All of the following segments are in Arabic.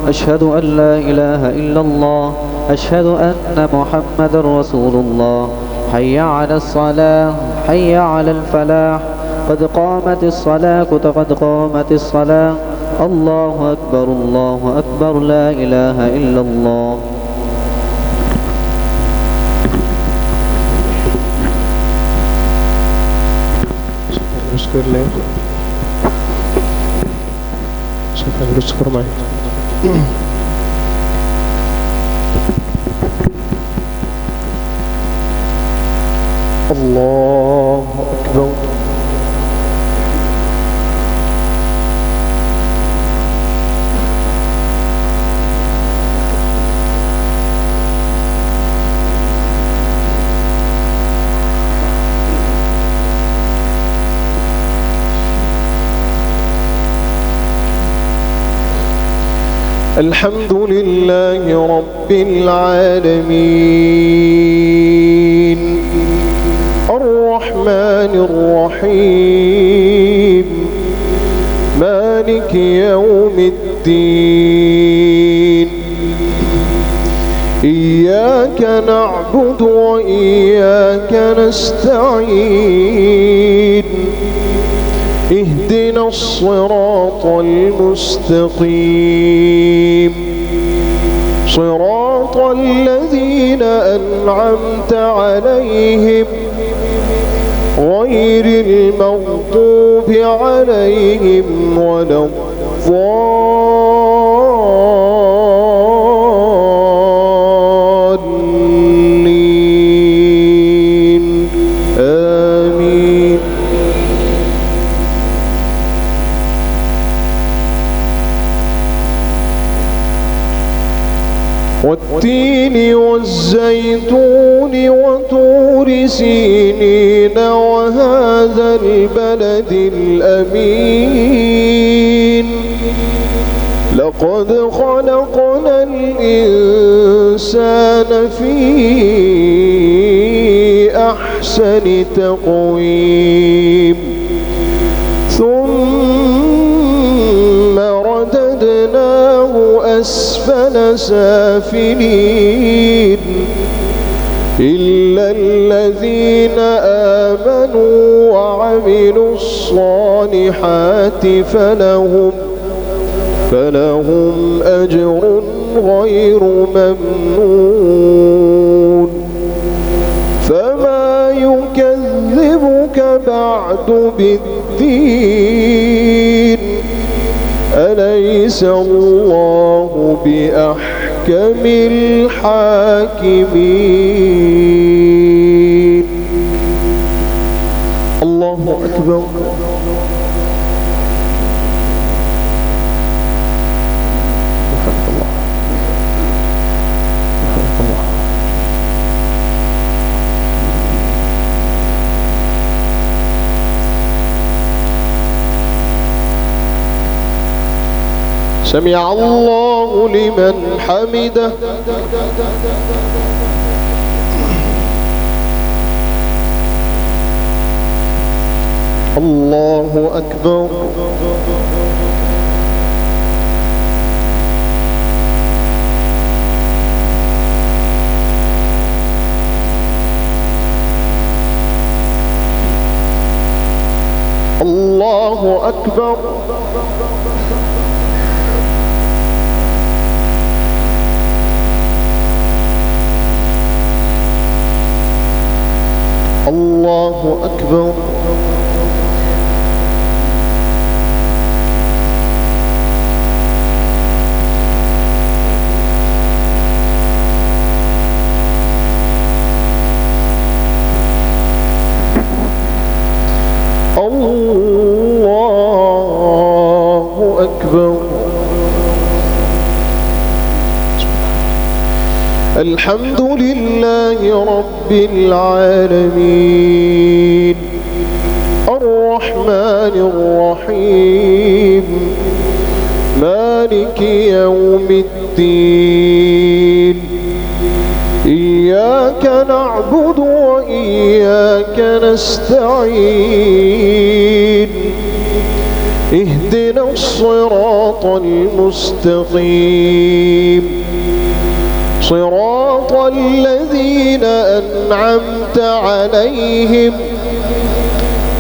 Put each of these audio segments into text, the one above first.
أشهد أن لا إله إلا الله أشهد أن محمد رسول الله حي على الصلاة حي على الفلاح قد قامت الصلاة قد قامت الصلاة الله أكبر الله أكبر لا إله إلا الله. الله أكبر. الحمد لله رب العالمين الرحمن الرحيم مالك يوم الدين إياك نعبد وإياك نستعين اهدنا الصراط المستقيم صراط الذين أنعمت عليهم غير المغضوب عليهم ولا الضالين آمين. والتين والزيتون وطور سينين وهذا البلد الأمين لقد خلقنا الإنسان في أحسن تقويم ثم رددناه أسفل سافلين إلا الذين آمنوا وعملوا الصالحات فلهم أجر غير ممنون. فما يكذبك بعد بالدين أليس الله بأحكم الحاكمين. الله أكبر. سمع الله لمن حمده. الله أكبر. الله أكبر. الله أكبر. الله أكبر. الحمد لله رب العالمين الرحمن الرحيم مالك يوم الدين إياك نعبد وإياك نستعين اهدنا الصراط المستقيم صراط الذين أنعمت عليهم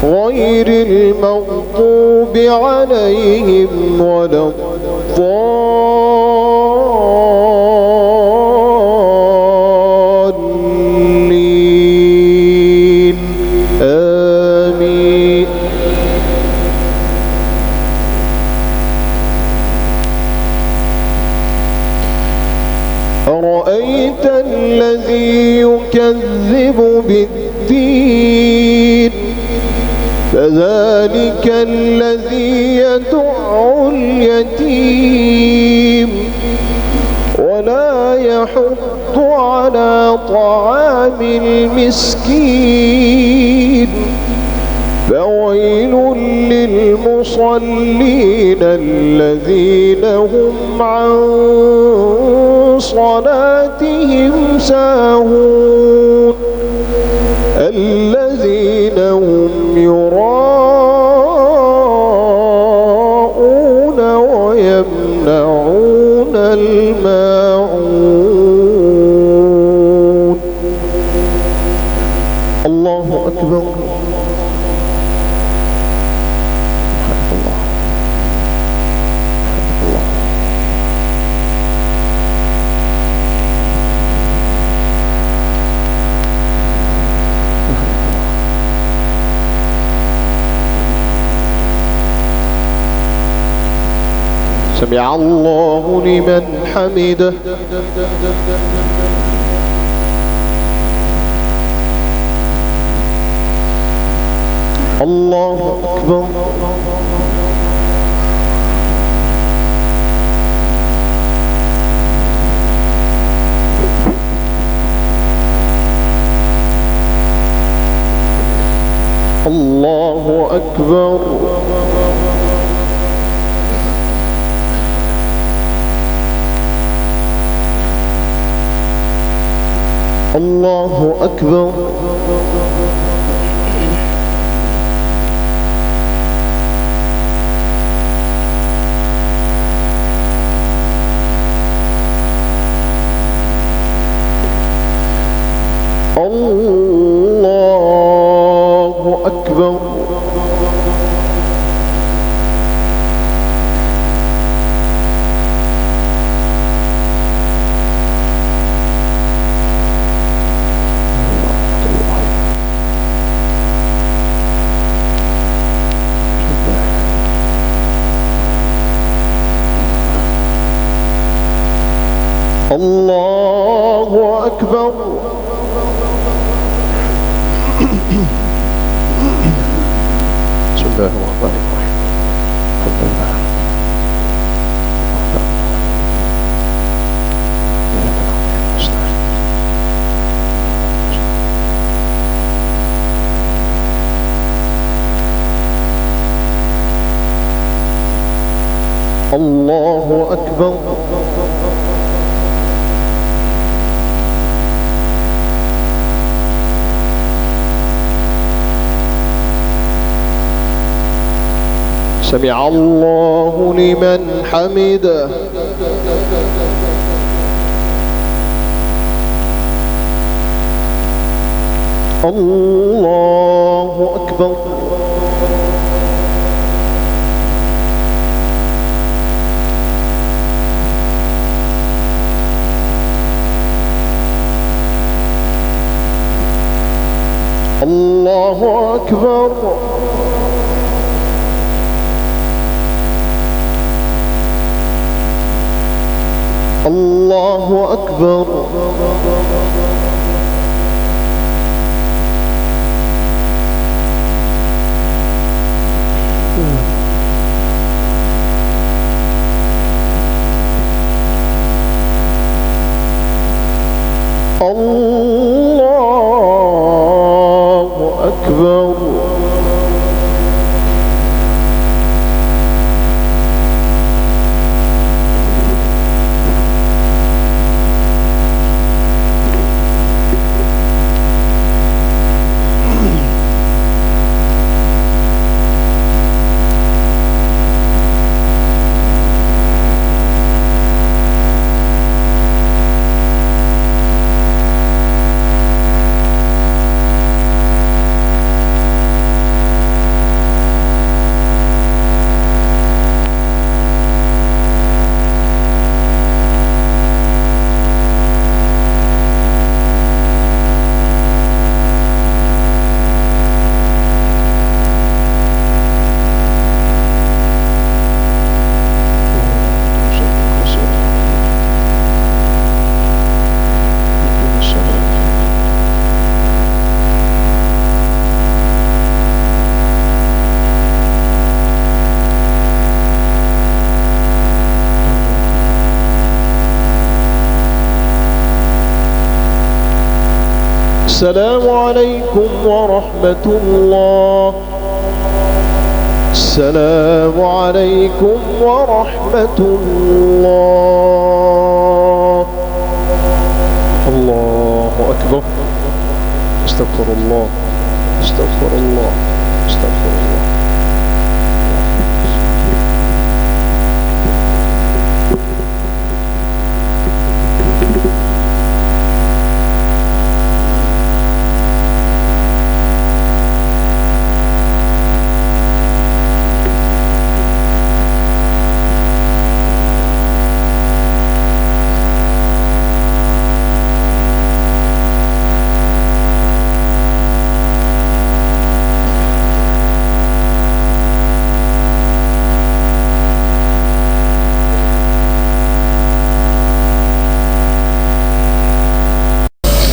غير المغضوب عليهم ولا الضالين آمين. أرأيت الذي يكذب بالدين فذلك الذي يدع اليتيم ولا يحض على طعام المسكين فويل للمصلين الذين هم عن صلاتهم ساهون الذين هم يراءون ويمنعون الماعون. الله أكبر. سمع الله لمن حمده. الله أكبر. الله أكبر. الله أكبر. الله أكبر. الله أكبر. بسم الله الرحمن الرحيم. الحمد لله. الله أكبر. سمع الله لمن حمده. الله أكبر. الله أكبر. الله أكبر. الله أكبر. السلام عليكم ورحمة الله. السلام عليكم ورحمة الله. الله أكبر. استغفر الله. استغفر الله. استغفر الله.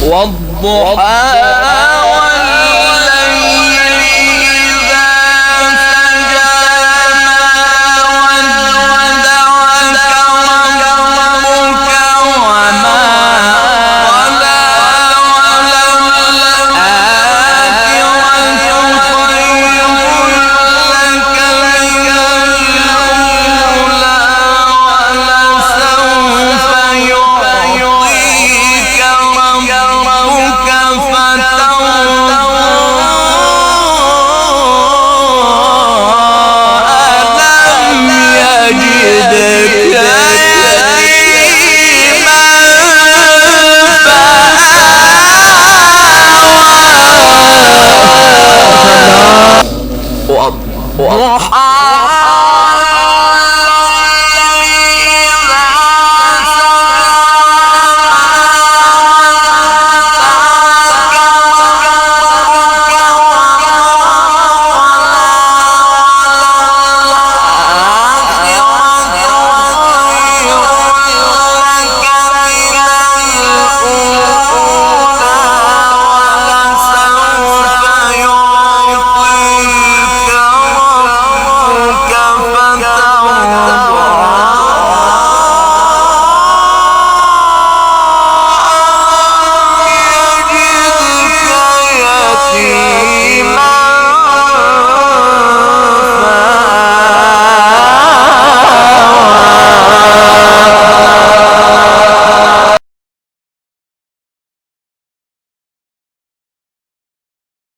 والضحى